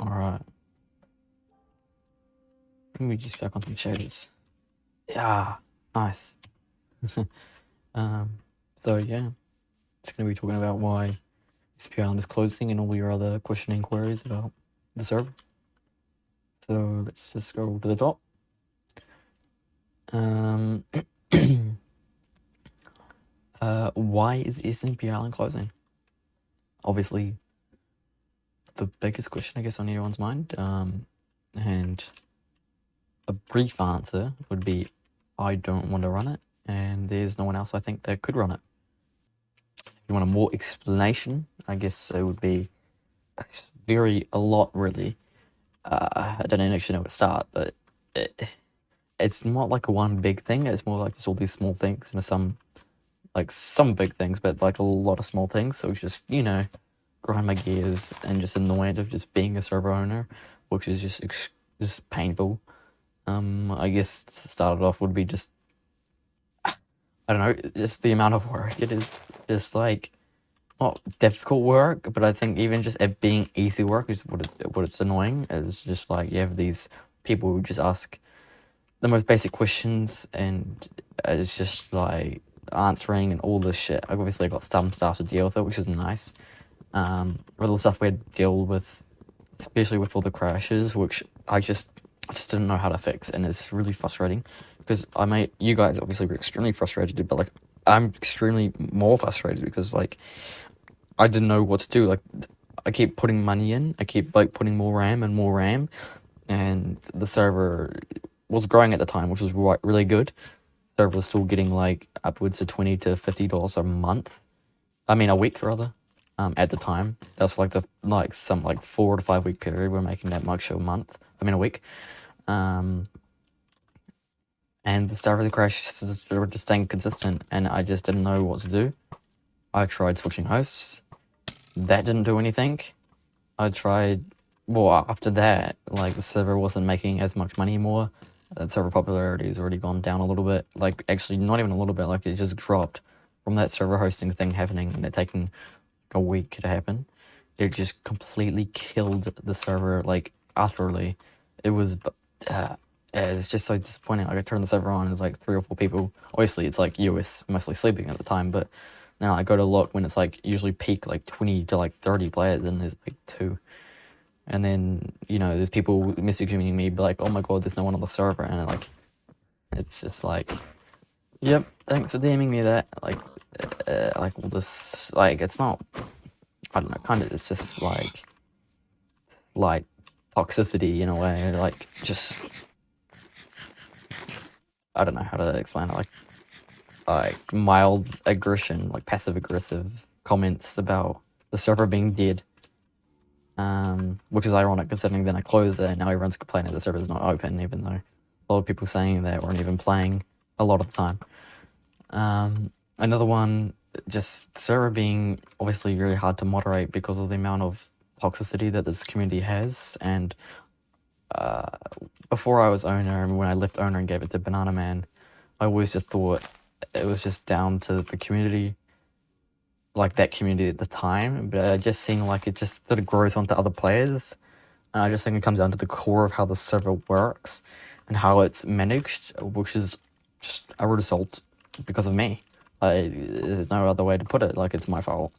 Alright. Let me just check on some shaders. Yeah, nice. So yeah, it's gonna be talking about why SP Island is closing and all your other questioning queries about the server. So let's just scroll to the top. Why is SMP Island closing? Obviously, the biggest question, I guess, on everyone's mind. And a brief answer would be, I don't want to run it, and there's no one else I think that could run it. If you want a more explanation, I guess it would be a lot, really. I don't actually know where to start, but it's not like a one big thing. It's more like just all these small things, and some big things, but like a lot of small things. So it's just, grind my gears and just annoyed of just being a server owner, which is just painful. I guess to start it off would be just, I don't know, just the amount of work it is. Just like, not difficult work, but I think even just it being easy work is what it's annoying. It's just like you have these people who just ask the most basic questions, and it's just like answering and all this shit. Obviously, I got some stuff to deal with it, which is nice. All the stuff we had to deal with, especially with all the crashes, which I just didn't know how to fix, and it's really frustrating because you guys obviously were extremely frustrated, but like I'm extremely more frustrated because like I didn't know what to do. Like I keep putting money in, I keep like putting more RAM and more RAM, and the server was growing at the time, which was really good. The server was still getting like upwards of $20 to $50 a month. I mean a week rather. At the time, that's like some 4 to 5 week period. We're making that much a a week. And the start of the crash were just staying consistent, and I just didn't know what to do. I tried switching hosts. That didn't do anything. I tried, after that, like the server wasn't making as much money anymore. The server popularity has already gone down a little bit. Like actually not even a little bit, like it just dropped from that server hosting thing happening and it taking a week to happen. It just completely killed the server, like utterly. It was it's just so disappointing. Like I turned the server on, there's like 3 or 4 people. Obviously it's like US mostly sleeping at the time, but now I go to look when it's like usually peak like 20 to like 30 players and there's like 2. And then, there's people messaging me like, oh my god, there's no one on the server, and it's just like, yep, thanks for DMing me that. Like all this, like, it's not, I don't know, kind of, it's just like toxicity in a way, like, just, I don't know how to explain it, like mild aggression, like passive aggressive comments about the server being dead, which is ironic considering then I closed it and now everyone's complaining the server is not open, even though a lot of people saying that weren't even playing a lot of the time. Another one, just server being obviously very hard to moderate because of the amount of toxicity that this community has. And before I was owner, and when I left owner and gave it to Banana Man, I always just thought it was just down to the community, like that community at the time, but it just seemed like it just sort of grows onto other players. And I just think it comes down to the core of how the server works and how it's managed, which is just a result because of me. There's no other way to put it. Like, it's my fault.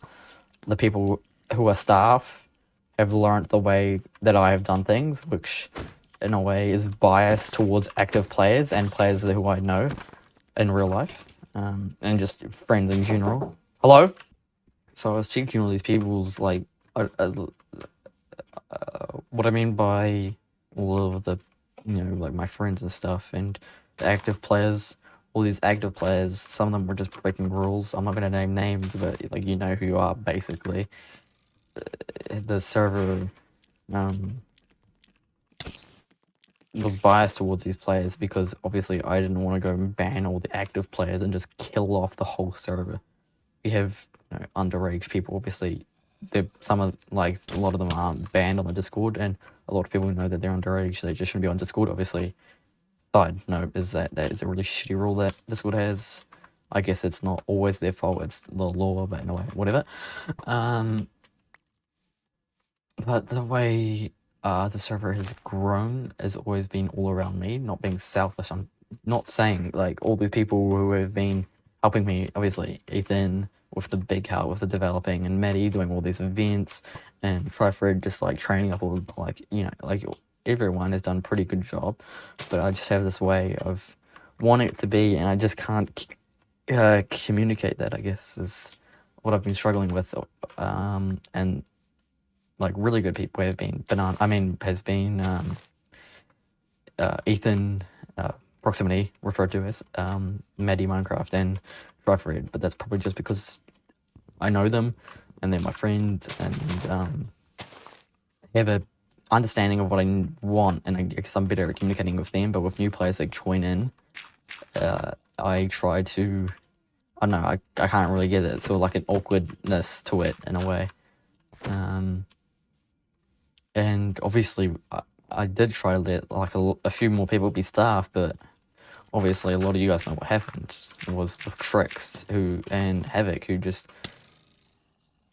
The people who are staff have learned the way that I have done things, which in a way is biased towards active players and players who I know in real life, and just friends in general. Hello? So I was checking all these people's, like, what I mean by all of the, like my friends and stuff, and the active players, all these active players, some of them were just breaking rules. I'm not going to name names, but like, you know who you are, basically. The server was biased towards these players because obviously I didn't want to go and ban all the active players and just kill off the whole server. We have underage people, obviously. A lot of them aren't banned on the Discord, and a lot of people know that they're underage, so they just shouldn't be on Discord, obviously. Side note is that is a really shitty rule that Discord has. I guess it's not always their fault, it's the law, but anyway, whatever. But the way the server has grown has always been all around me, not being selfish. I'm not saying like all these people who have been helping me, obviously Ethan with the big help with the developing, and Maddie doing all these events, and Tryford just like training up all, like, you know, like everyone has done a pretty good job, but I just have this way of wanting it to be, and I just can't communicate that, I guess, is what I've been struggling with. And like really good people have been Ethan, Proximity, referred to as Maddie Minecraft, and Tryford, but that's probably just because I know them and they're my friend, and have a understanding of what I want, and I guess I'm better at communicating with them. But with new players that join in, I try to, I don't know, I can't really get it, so like an awkwardness to it in a way. And obviously I did try to let like a few more people be staff, but obviously a lot of you guys know what happened. It was with Trix and Havoc, who just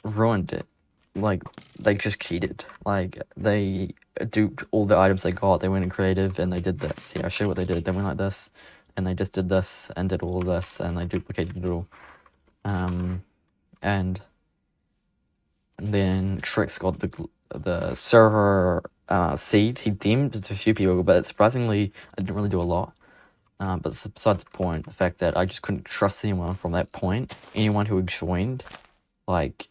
ruined it. Like, they just cheated. Like, they duped all the items they got. They went in creative and they did this. Yeah, I'll show you what they did. They went like this, and they just did this and did all of this, and they duplicated it all. And then Trix got the server seed. He deemed it to a few people, but surprisingly, I didn't really do a lot. But besides the point, the fact that I just couldn't trust anyone from that point. Anyone who had joined, like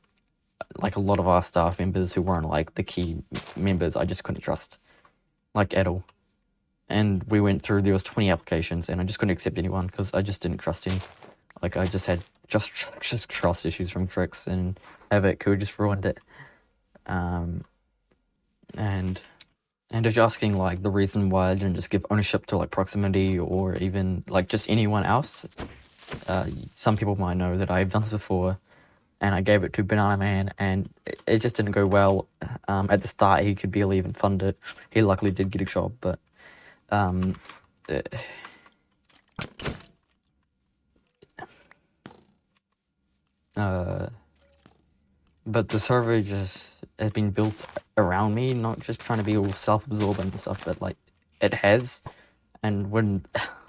a lot of our staff members who weren't like the key members, I just couldn't trust, like, at all. And we went through, there was 20 applications, and I just couldn't accept anyone because I just didn't trust any. Like, I just had just trust issues from Trix and Havoc, who just ruined it. And if you're asking like the reason why I didn't just give ownership to like Proximity or even like just anyone else, some people might know that I've done this before, and I gave it to Banana Man, and it just didn't go well. At the start, he could barely even fund it. He luckily did get a job, but but the server just has been built around me, not just trying to be all self-absorbed and stuff, but like it has. And when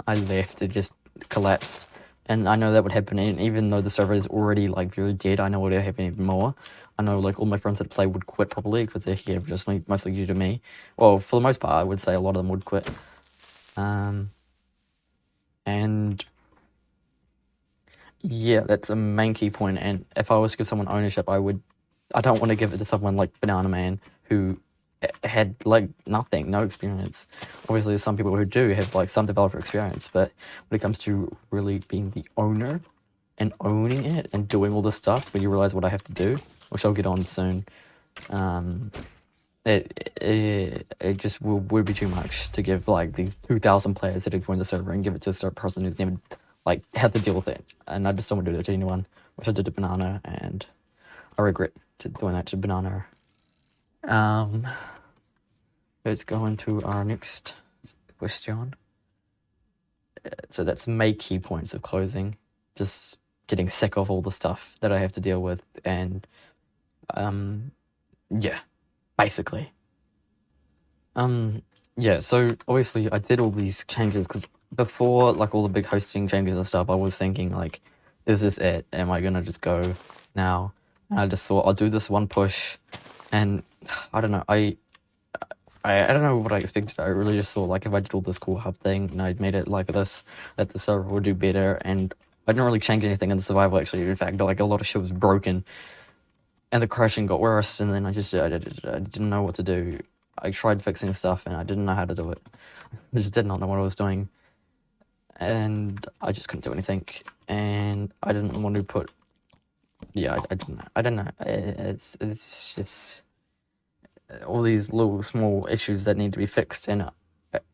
I left, it just collapsed. And I know that would happen, and even though the server is already like very dead, I know it would happen even more. I know like all my friends that play would quit probably because they're here just mostly due to me. Well, for the most part, I would say a lot of them would quit. And yeah, that's a main key point. And if I was to give someone ownership, I don't want to give it to someone like Banana Man, who had like nothing, no experience. Obviously, there's some people who do have like some developer experience, but when it comes to really being the owner and owning it and doing all this stuff, when you realize what I have to do, which I'll get on soon, it just would be too much to give like these 2,000 players that have joined the server and give it to a person who's never like had to deal with it. And I just don't want to do that to anyone, which I did to Banana, and I regret doing that to Banana. Let's go into our next question. So that's my key points of closing. Just getting sick of all the stuff that I have to deal with, and yeah, basically. Yeah, so obviously I did all these changes because before, like, all the big hosting changes and stuff, I was thinking like, is this it? Am I gonna just go now? And I just thought I'll do this one push, and I don't know, I don't know what I expected. I really just thought like if I did all this cool hub thing and I'd made it like this, that the server would do better. And I didn't really change anything in the survival, actually. In fact, like, a lot of shit was broken, and the crashing got worse. And then I didn't know what to do. I tried fixing stuff and I didn't know how to do it. I just did not know what I was doing, and I just couldn't do anything. And I didn't want to put. Yeah, I don't know. It's just all these little small issues that need to be fixed, and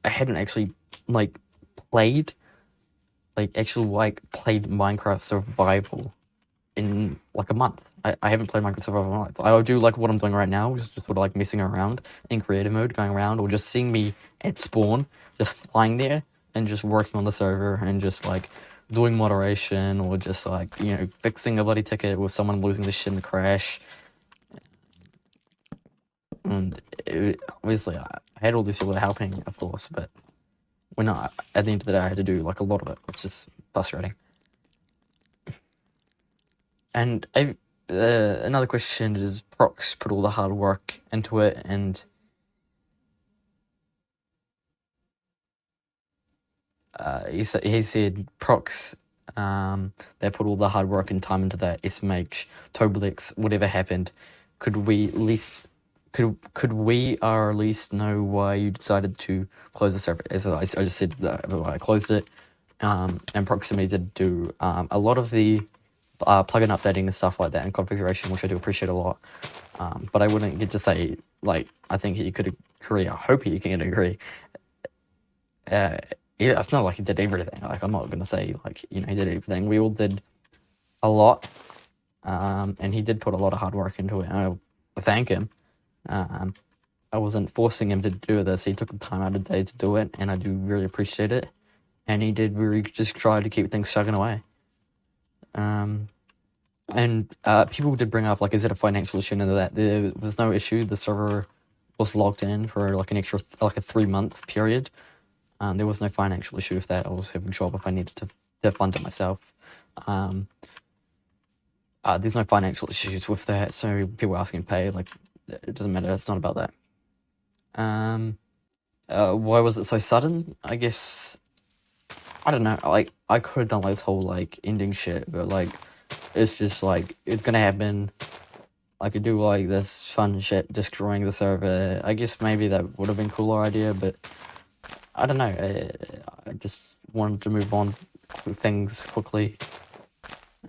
I hadn't actually like played Minecraft Survival in like a month. I haven't played Minecraft Survival in a month. I do like what I'm doing right now, which is just sort of like messing around in creative mode, going around, or just seeing me at spawn, just flying there and just working on the server and just like doing moderation, or just like, you know, fixing a bloody ticket with someone losing the shit in the crash. And obviously I had all these people helping, of course, but when at the end of the day I had to do like a lot of it. It's just frustrating. And another question is, Prox put all the hard work into it, and he said Prox, they put all the hard work and time into that. SMH, Toblex, whatever happened, could we at least know why you decided to close the server? As I just said that I closed it, and Proximity did do a lot of the plugin updating and stuff like that and configuration, which I do appreciate a lot. But I wouldn't get to say, like, I think he could agree. I hope he can agree. Yeah, it's not like he did everything. Like, I'm not gonna say like, you know, he did everything. We all did a lot, and he did put a lot of hard work into it. And I thank him. I wasn't forcing him to do this. He took the time out of the day to do it, and I do really appreciate it. And he did really just try to keep things chugging away. And people did bring up, like, is it a financial issue? And that there was no issue. The server was logged in for like an extra, like a 3-month period. There was no financial issue with that. I was having a job if I needed to fund it myself. There's no financial issues with that. So people asking to pay, like, it doesn't matter. It's not about that. Why was it so sudden? I guess, I don't know. Like, I could have done like this whole like ending shit, but like, it's just like, it's gonna happen. I could do like this fun shit, destroying the server. I guess maybe that would have been a cooler idea, but I don't know. I just wanted to move on with things quickly.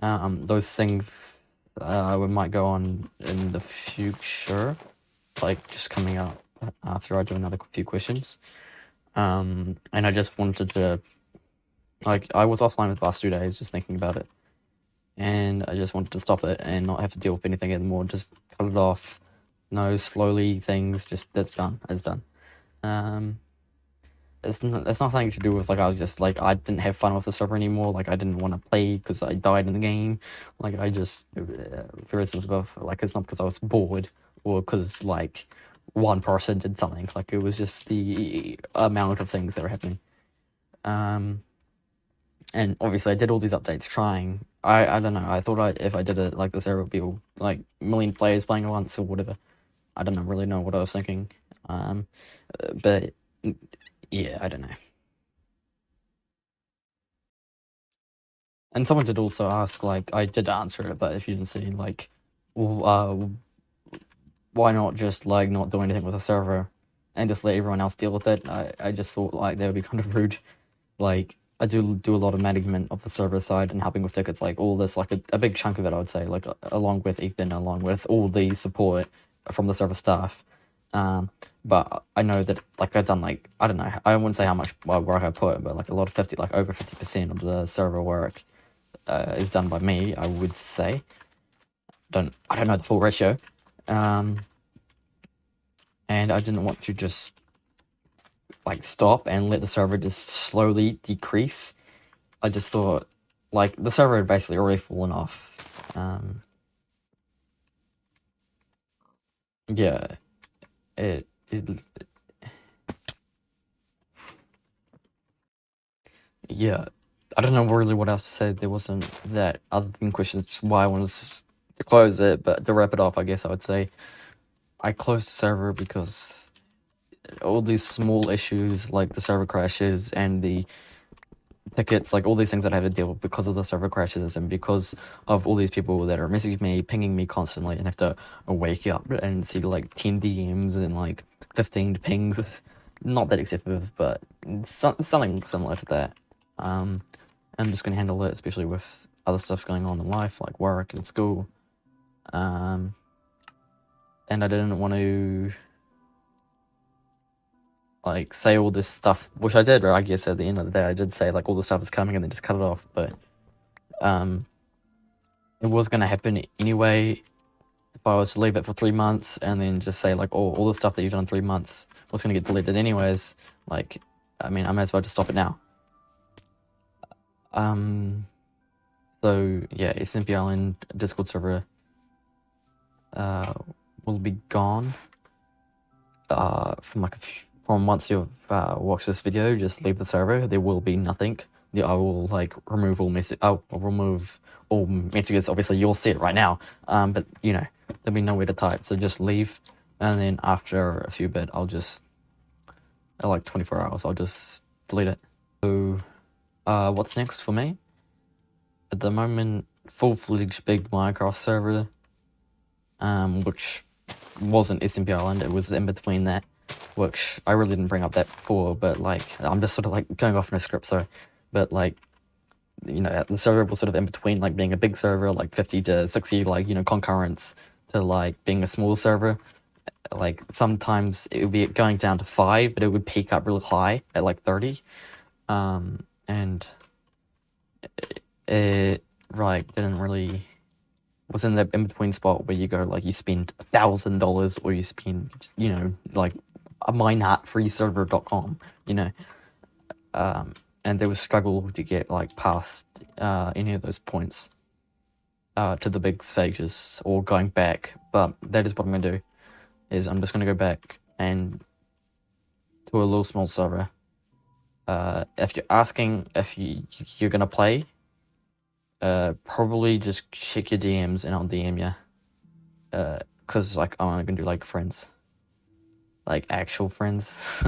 Those things we might go on in the future, like just coming up after I do another few questions. And I just wanted to, like, I was offline with the last 2 days just thinking about it, and I just wanted to stop it and not have to deal with anything anymore. Just cut it off. No slowly things. Just that's done. It's done. It's nothing to do with like I was just like I didn't have fun with the server anymore. Like I didn't want to play because I died in the game. Like I just for instance above, like it's not because I was bored or because like one person did something. Like it was just the amount of things that were happening. And obviously I did all these updates trying. I don't know. I thought if I did it like the server would be all, like a million players playing at once or whatever. I don't really know what I was thinking. But yeah, I don't know. And someone did also ask, like, I did answer it, but if you didn't see, like, why not just, like, not do anything with the server and just let everyone else deal with it? I just thought, like, that would be kind of rude. Like, I do a lot of management of the server side and helping with tickets, like, all this, like, a big chunk of it, I would say, like, along with Ethan, along with all the support from the server staff. But I know that, like, I've done, like, I don't know, I wouldn't say how much work I put, but, like, a lot of over 50% of the server work is done by me, I would say. I don't know the full ratio. And I didn't want to just, like, stop and let the server just slowly decrease. I just thought, like, the server had basically already fallen off. Yeah, yeah, I don't know really what else to say. There wasn't that other than questions, just why I wanted to close it. But to wrap it off, I guess I would say I closed the server because all these small issues, like the server crashes and the tickets, like all these things that I had to deal with because of the server crashes and because of all these people that are messaging me, pinging me constantly, and have to wake up and see like 10 DMs and like 15 pings. Not that excessive, but something similar to that. I'm just gonna handle it, especially with other stuff going on in life, like work and school. And I didn't want to like say all this stuff, which I did, or I guess at the end of the day I did say like all the stuff is coming and then just cut it off, but it was gonna happen anyway if I was to leave it for 3 months and then just say like all the stuff that you've done in 3 months was gonna get deleted anyways. Like, I mean, I may as well just stop it now. So yeah, SMP Island Discord server will be gone. from once you've watched this video, just leave the server. There will be nothing. I will like remove all messages. I'll remove all messages. Obviously, you'll see it right now. But you know, there'll be nowhere to type. So just leave, and then after a few bit, I'll just like 24 hours. I'll just delete it. So, what's next for me? At the moment, full-fledged big Minecraft server, which wasn't SMP Island, it was in between that, which I really didn't bring up that before, but like, I'm just sort of like going off in a script, sorry, but like, you know, the server was sort of in between like being a big server, like 50 to 60, like, you know, concurrents, to like being a small server. Like sometimes it would be going down to 5, but it would peak up really high at like 30. And it like didn't really was in the in-between spot where you go like you spend $1,000 or you spend, you know, like a mineheartfreeserver.com, you know. And there was struggle to get like past any of those points to the big stages or going back. But that is what I'm gonna do, is I'm just gonna go back and to a little small server. If you're asking if you're gonna play, probably just check your DMs and I'll DM you. Cause like I'm gonna do like friends, like actual friends.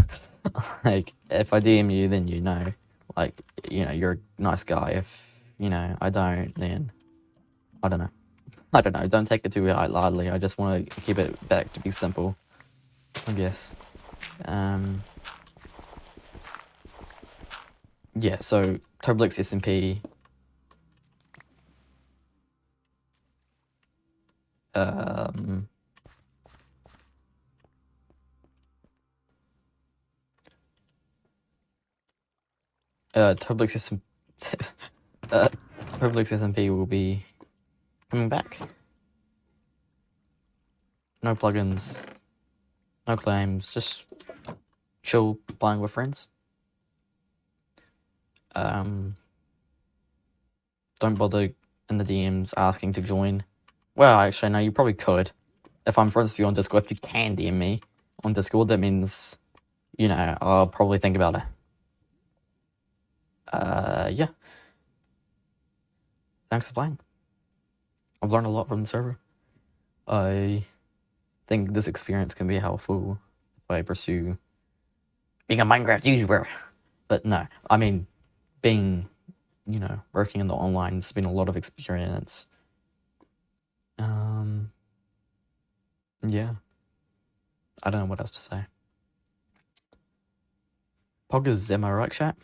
Like if I DM you, then you know, like, you know, you're a nice guy. If you know I don't, then I don't know. I don't know. Don't take it too lightly. I just want to keep it back to be simple, I guess. Yeah. So Toblix SMP. Toblix SMP will be coming back. No plugins, no claims, just chill playing with friends. Don't bother in the DMs asking to join. Well, actually, no, you probably could. If I'm friends with you on Discord, if you can DM me on Discord, that means, you know, I'll probably think about it. Yeah. Thanks for playing. I've learned a lot from the server. I think this experience can be helpful if I pursue being a Minecraft YouTuber. But no, I mean, being, you know, working in the online, it's been a lot of experience. Yeah. I don't know what else to say. Poggers, am I right, chat?